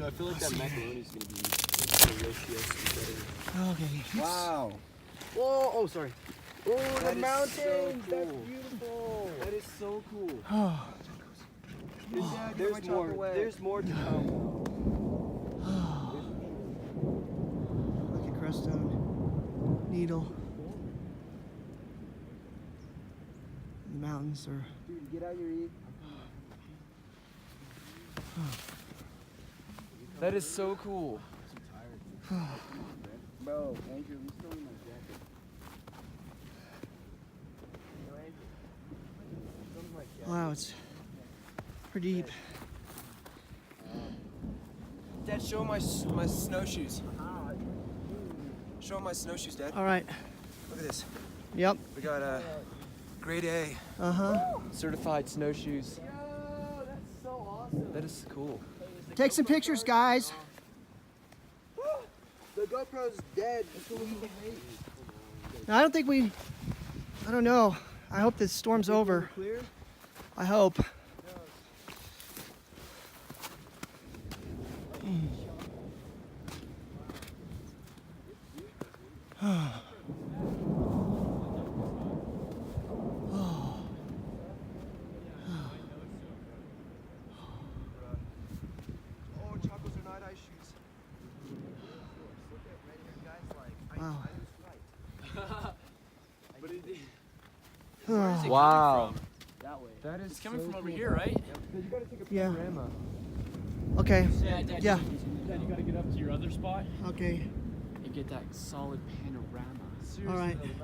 know. I feel like that macaroni's gonna be delicious. Okay. Wow. Whoa! Oh, sorry. Oh, That the is mountains! so cool. That's beautiful. That is so cool. Oh. There's more. There's more to come. Look at Crestone. Needle. The mountains are. Dude, get out your eat. That is so cool. Bro, Andrew, we still in my jacket. Wow, it's pretty deep. Dad, show him my snowshoes. Show him my snowshoes, Dad. All right. Look at this. Yep. We got a grade A certified snowshoes. Yo, that's so awesome. That is cool. Take some pictures, guys. The GoPro's dead. I don't think we. I don't know. I hope this storm's over. Clear? I hope. Oh, Chacos are not ice shoes. Look at right here, guys. Like, Wow. I was right. But it is. Oh. Wow. That way. That is It's coming so from over cool. here, right? You gotta take a Yeah. panorama. Okay. Yeah, Dad, Yeah. Dad, you gotta get up to your other spot Okay. and get that solid panorama. All right.